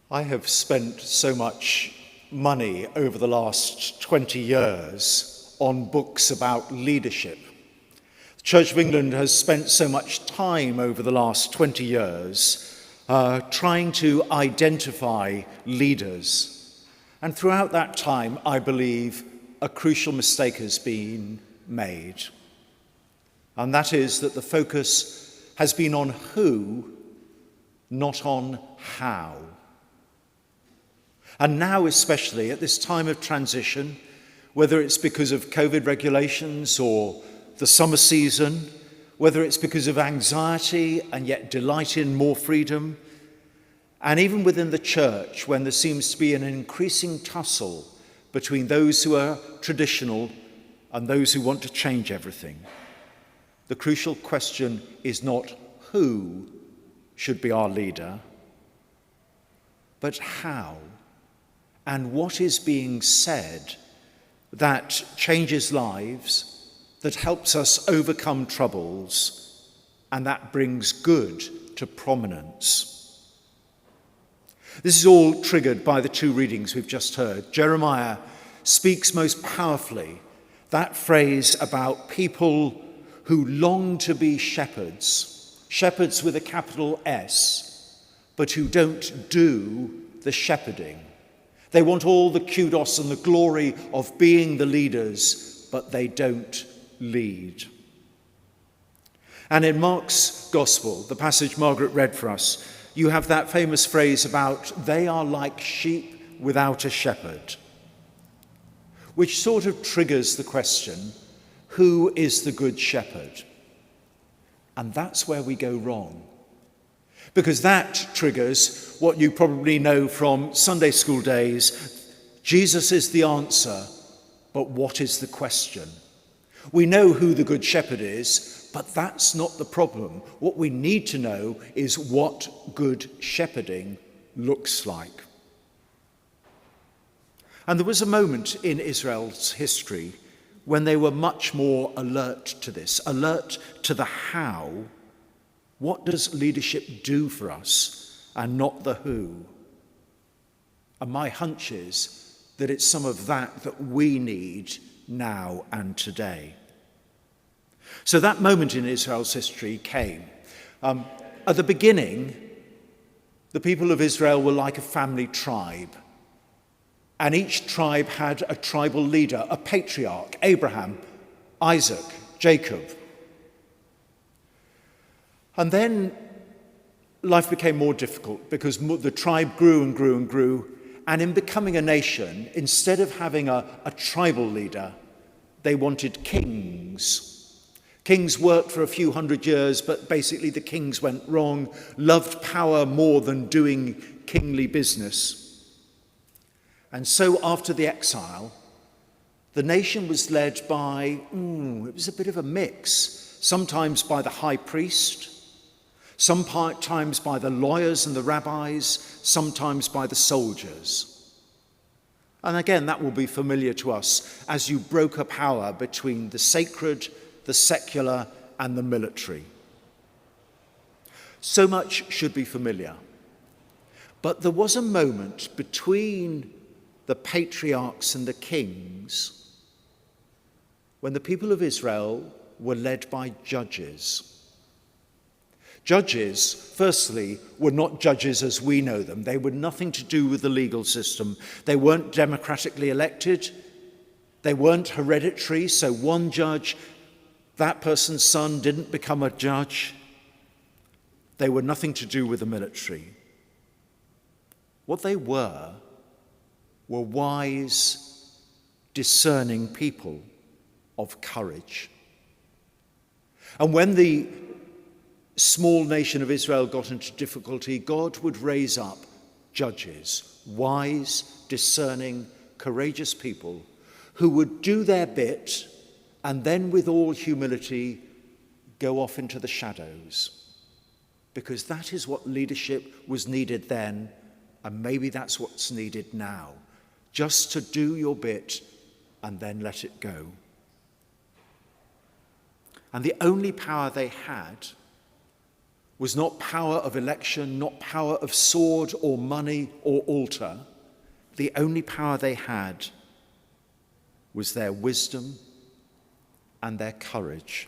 I have spent so much money over the last 20 years on books about leadership. The Church of England has spent so much time over the last 20 years trying to identify leaders. And throughout that time, I believe a crucial mistake has been made. And that is that the focus has been on who, not on how. And now, especially at this time of transition, whether it's because of COVID regulations or the summer season, whether it's because of anxiety and yet delight in more freedom, and even within the church, when there seems to be an increasing tussle between those who are traditional and those who want to change everything, the crucial question is not who should be our leader, but how. And what is being said that changes lives, that helps us overcome troubles, and that brings good to prominence. This is all triggered by the two readings we've just heard. Jeremiah speaks most powerfully that phrase about people who long to be shepherds, shepherds with a capital S, but who don't do the shepherding. They want all the kudos and the glory of being the leaders, but they don't lead. And in Mark's Gospel, the passage Margaret read for us, you have that famous phrase about they are like sheep without a shepherd, which sort of triggers the question, who is the good shepherd? And that's where we go wrong. Because that triggers what you probably know from Sunday school days. Jesus is the answer, but what is the question? We know who the good shepherd is, but that's not the problem. What we need to know is what good shepherding looks like. And there was a moment in Israel's history when they were much more alert to this, alert to the how. What does leadership do for us, and not the who? And my hunch is that it's some of that we need now and today. So that moment in Israel's history came. At the beginning, the people of Israel were like a family tribe. And each tribe had a tribal leader, a patriarch, Abraham, Isaac, Jacob. And then life became more difficult because the tribe grew and grew and grew. And in becoming a nation, instead of having a tribal leader, they wanted kings. Kings worked for a few hundred years, but basically the kings went wrong, loved power more than doing kingly business. And so after the exile, the nation was led by, it was a bit of a mix, sometimes by the high priest, sometimes by the lawyers and the rabbis, sometimes by the soldiers. And again, that will be familiar to us as you broke a power between the sacred, the secular, and the military. So much should be familiar. But there was a moment between the patriarchs and the kings when the people of Israel were led by judges. Judges, firstly, were not judges as we know them. They were nothing to do with the legal system. They weren't democratically elected. They weren't hereditary, so one judge, that person's son didn't become a judge. They were nothing to do with the military. What they were wise, discerning people of courage. And when the small nation of Israel got into difficulty, God would raise up judges, wise, discerning, courageous people who would do their bit and then with all humility go off into the shadows. Because that is what leadership was needed then, and maybe that's what's needed now. Just to do your bit and then let it go. And the only power they had was not power of election, not power of sword or money or altar. The only power they had was their wisdom and their courage.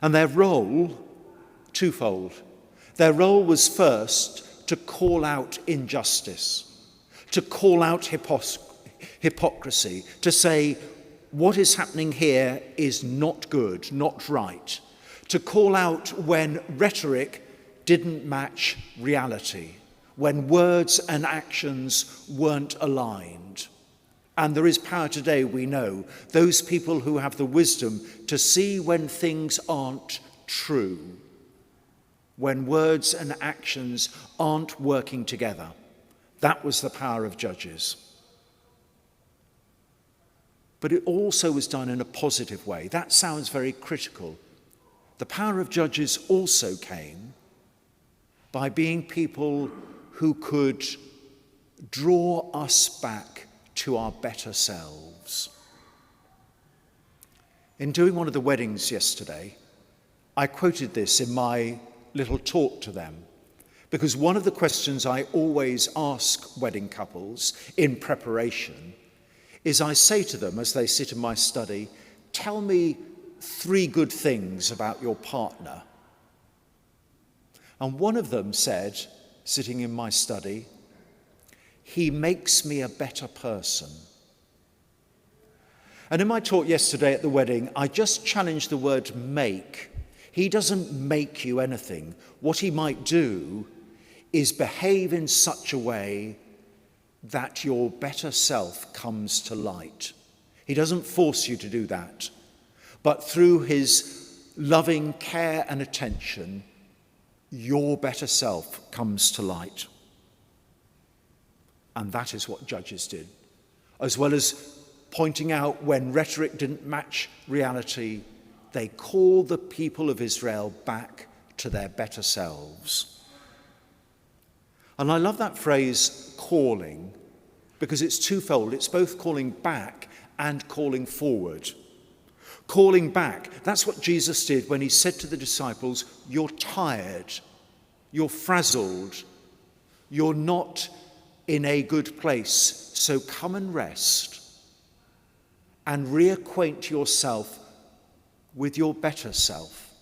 And their role, twofold. Their role was first to call out injustice, to call out hypocrisy, to say what is happening here is not good, not right, to call out when rhetoric didn't match reality, when words and actions weren't aligned. And there is power today, we know, those people who have the wisdom to see when things aren't true, when words and actions aren't working together. That was the power of judges. But it also was done in a positive way. That sounds very critical. The power of judges also came by being people who could draw us back to our better selves. In doing one of the weddings yesterday, I quoted this in my little talk to them, because one of the questions I always ask wedding couples in preparation is I say to them as they sit in my study, tell me 3 good things about your partner. And one of them said, sitting in my study, he makes me a better person. And in my talk yesterday at the wedding, I just challenged the word make. He doesn't make you anything. What he might do is behave in such a way that your better self comes to light. He doesn't force you to do that, but through his loving care and attention, your better self comes to light. And that is what judges did. As well as pointing out when rhetoric didn't match reality, they called the people of Israel back to their better selves. And I love that phrase, calling, because it's twofold. It's both calling back and calling forward. Calling back, that's what Jesus did when he said to the disciples, you're tired, you're frazzled, you're not in a good place, so come and rest and reacquaint yourself with your better self,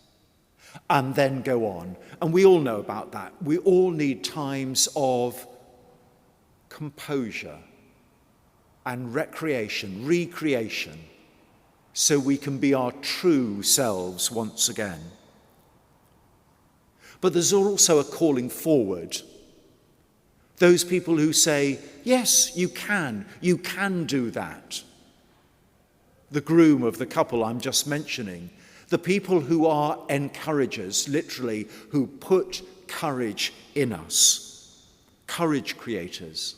and then go on. And we all know about that. We all need times of composure and recreation, so we can be our true selves once again. But there's also a calling forward. Those people who say, yes, you can do that. The groom of the couple I'm just mentioning, the people who are encouragers, literally, who put courage in us, courage creators.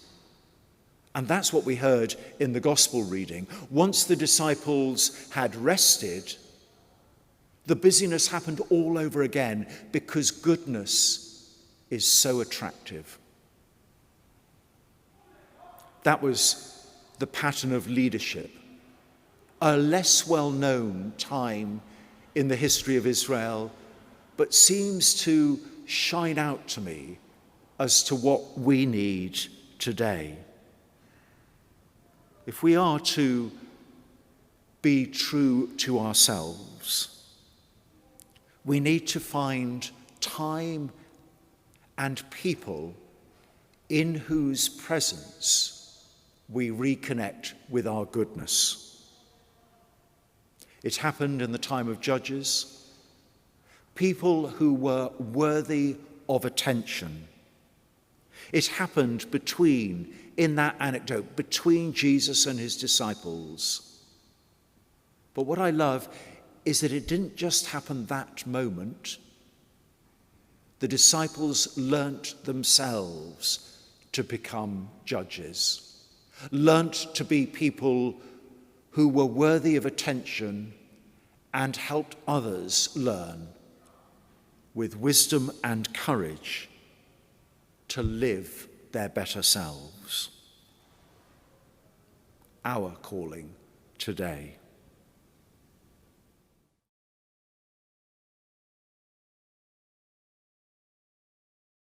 And that's what we heard in the gospel reading. Once the disciples had rested, the busyness happened all over again because goodness is so attractive. That was the pattern of leadership. A less well-known time in the history of Israel, but seems to shine out to me as to what we need today. If we are to be true to ourselves, we need to find time and people in whose presence we reconnect with our goodness. It happened in the time of Judges. People who were worthy of attention. It happened in that anecdote, between Jesus and his disciples. But what I love is that it didn't just happen that moment. The disciples learnt themselves to become judges, learnt to be people who were worthy of attention and helped others learn with wisdom and courage to live their better selves. Our calling today.